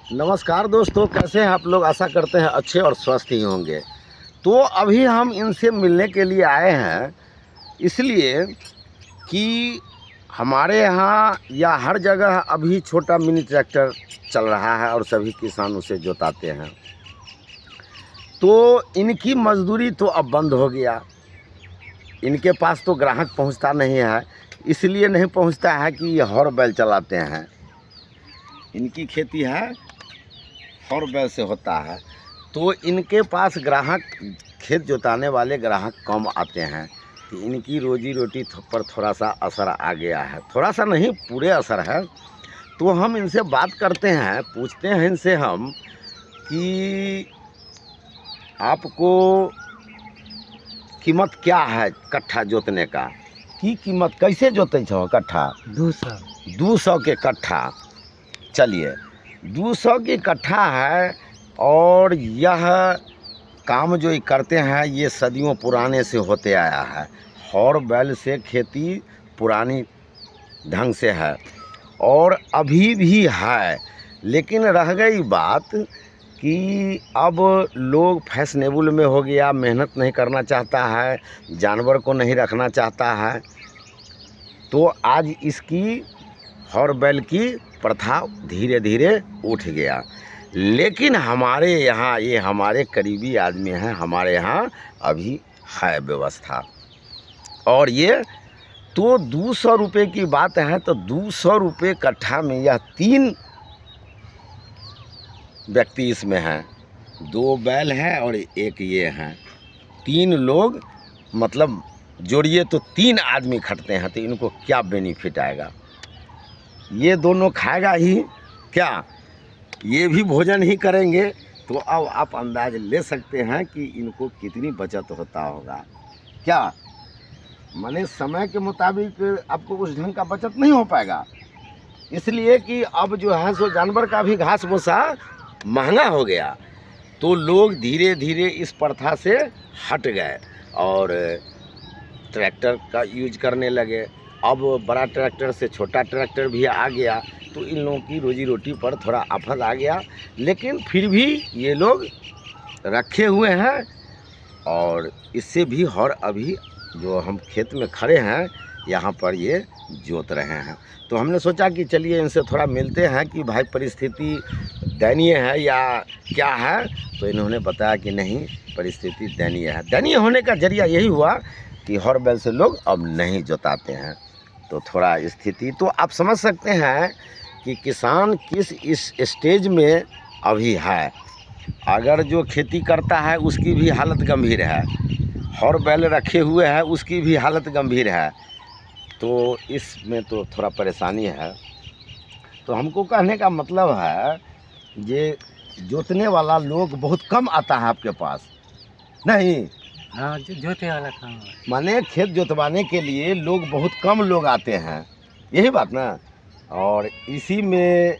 नमस्कार दोस्तों, कैसे हैं आप लोग। आशा करते हैं अच्छे और स्वस्थ ही होंगे। तो अभी हम इनसे मिलने के लिए आए हैं, इसलिए कि हमारे यहाँ या हर जगह अभी छोटा मिनी ट्रैक्टर चल रहा है और सभी किसान उसे जोताते हैं। तो इनकी मजदूरी तो अब बंद हो गया। इनके पास तो ग्राहक पहुंचता नहीं है, इसलिए नहीं पहुंचता है कि ये हॉर बैल चलाते हैं। इनकी खेती है हॉर बैल से होता है, तो इनके पास ग्राहक, खेत जोताने वाले ग्राहक कम आते हैं, कि इनकी रोजी रोटी पर थोड़ा सा असर आ गया है। थोड़ा सा नहीं, पूरे असर है। तो हम इनसे बात करते हैं, पूछते हैं इनसे हम कि आपको कीमत क्या है कट्ठा जोतने का, की कीमत कैसे जोते छो कट्ठा? 200 के कट्ठा। चलिए, 200 की कट्ठा है। और यह काम जो करते हैं ये सदियों पुराने से होते आया है। हॉर बैल से खेती पुरानी ढंग से है और अभी भी है। लेकिन रह गई बात कि अब लोग फैशनेबल में हो गया, मेहनत नहीं करना चाहता है, जानवर को नहीं रखना चाहता है। तो आज इसकी हॉर बैल की प्रथा धीरे धीरे उठ गया। लेकिन हमारे यहाँ, ये हमारे करीबी आदमी हैं, हमारे यहाँ अभी है व्यवस्था। और ये तो 200 रुपये की बात है, तो 200 रुपये कट्ठा में यह 3 व्यक्ति इसमें हैं। 2 बैल हैं और एक ये हैं। 3 लोग, मतलब जोड़िए तो 3 आदमी खटते हैं, तो इनको क्या बेनिफिट आएगा? ये दोनों खाएगा ही क्या, ये भी भोजन ही करेंगे। तो अब आप अंदाज ले सकते हैं कि इनको कितनी बचत होता होगा। क्या माने समय के मुताबिक आपको उस ढंग का बचत नहीं हो पाएगा, इसलिए कि अब जो है सो जानवर का भी घास भूसा महंगा हो गया। तो लोग धीरे धीरे इस प्रथा से हट गए और ट्रैक्टर का यूज करने लगे। अब बड़ा ट्रैक्टर से छोटा ट्रैक्टर भी आ गया, तो इन लोगों की रोजी रोटी पर थोड़ा आफत आ गया। लेकिन फिर भी ये लोग रखे हुए हैं और इससे भी हॉर अभी जो हम खेत में खड़े हैं यहाँ पर ये जोत रहे हैं। तो हमने सोचा कि चलिए इनसे थोड़ा मिलते हैं कि भाई परिस्थिति दयनीय है या क्या है। तो इन्होंने बताया कि नहीं, परिस्थिति दयनीय है। दयनीय होने का जरिया यही हुआ कि हॉर बैल से लोग अब नहीं जोताते हैं। तो थोड़ा स्थिति तो आप समझ सकते हैं कि किसान किस इस स्टेज में अभी है। अगर जो खेती करता है उसकी भी हालत गंभीर है, हॉर बैल रखे हुए हैं उसकी भी हालत गंभीर है। तो इसमें तो थोड़ा परेशानी है। तो हमको कहने का मतलब है, ये जोतने वाला लोग बहुत कम आता है आपके पास, नहीं? हाँ, जोते वाला काम है। माने खेत जोतवाने के लिए लोग बहुत कम लोग आते हैं, यही बात ना। और इसी में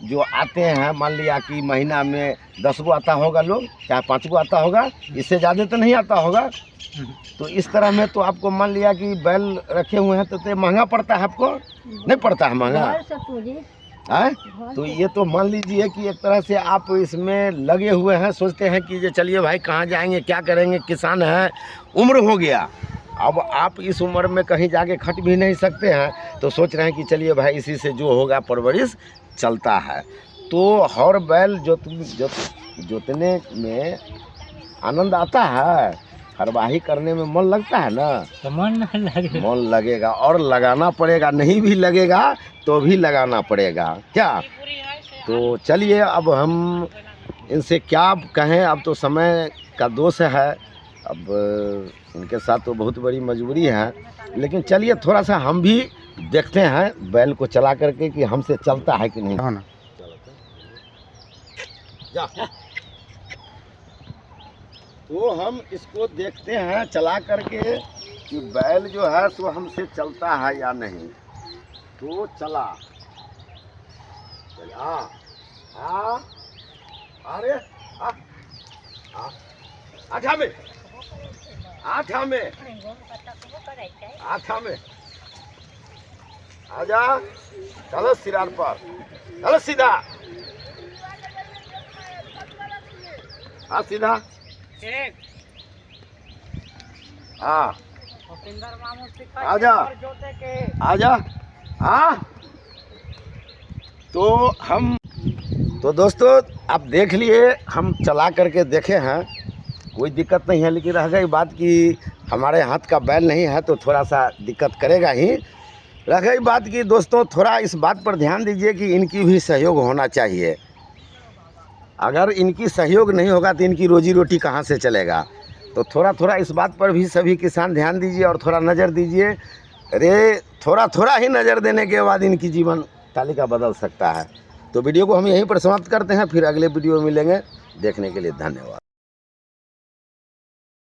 जो आते हैं, मान लिया कि महीना में 10 गो आता होगा लोग, चाहे 5 गो आता होगा, इससे ज़्यादा तो नहीं आता होगा। तो इस तरह में तो आपको मान लिया कि बैल रखे हुए हैं तो महंगा पड़ता है आपको, नहीं पड़ता है महंगा है? तो ये तो मान लीजिए कि एक तरह से आप इसमें लगे हुए हैं, सोचते हैं कि ये चलिए भाई कहाँ जाएंगे, क्या करेंगे, किसान हैं, उम्र हो गया। अब आप इस उम्र में कहीं जाके खट भी नहीं सकते हैं, तो सोच रहे हैं कि चलिए भाई इसी से जो होगा परवरिश चलता है। तो हॉर बैल जोतने में आनंद आता है, हरवाही करने में मन लगता है ना। तो मन लगेगा और लगाना पड़ेगा, नहीं भी लगेगा तो भी लगाना पड़ेगा क्या। तो चलिए अब हम इनसे क्या कहें, अब तो समय का दोष है। अब इनके साथ तो बहुत बड़ी मजबूरी है, लेकिन चलिए थोड़ा सा हम भी देखते हैं बैल को चला करके कि हमसे चलता है कि नहीं। हाँ ना, जा। तो हम इसको देखते हैं चला करके कि बैल जो है सो हमसे चलता है या नहीं। तो चला, अरे आठा में आजा, चलो सिरार पर, चलो सीधा। हाँ सीधा। एक हाँ भूपिंदर मामू आजा। जोते के आजा। हाँ तो दोस्तों आप देख लिए, हम चला करके देखे हैं, कोई दिक्कत नहीं है। लेकिन रह गई बात कि हमारे हाथ का बैल नहीं है तो थोड़ा सा दिक्कत करेगा ही। रह गई बात कि दोस्तों थोड़ा इस बात पर ध्यान दीजिए कि इनकी भी सहयोग होना चाहिए। अगर इनकी सहयोग नहीं होगा तो इनकी रोजी रोटी कहाँ से चलेगा। तो थोड़ा थोड़ा इस बात पर भी सभी किसान ध्यान दीजिए और थोड़ा नज़र दीजिए। अरे थोड़ा थोड़ा ही नज़र देने के बाद इनकी जीवन तालिका बदल सकता है। तो वीडियो को हम यहीं पर समाप्त करते हैं, फिर अगले वीडियो में मिलेंगे। देखने के लिए धन्यवाद।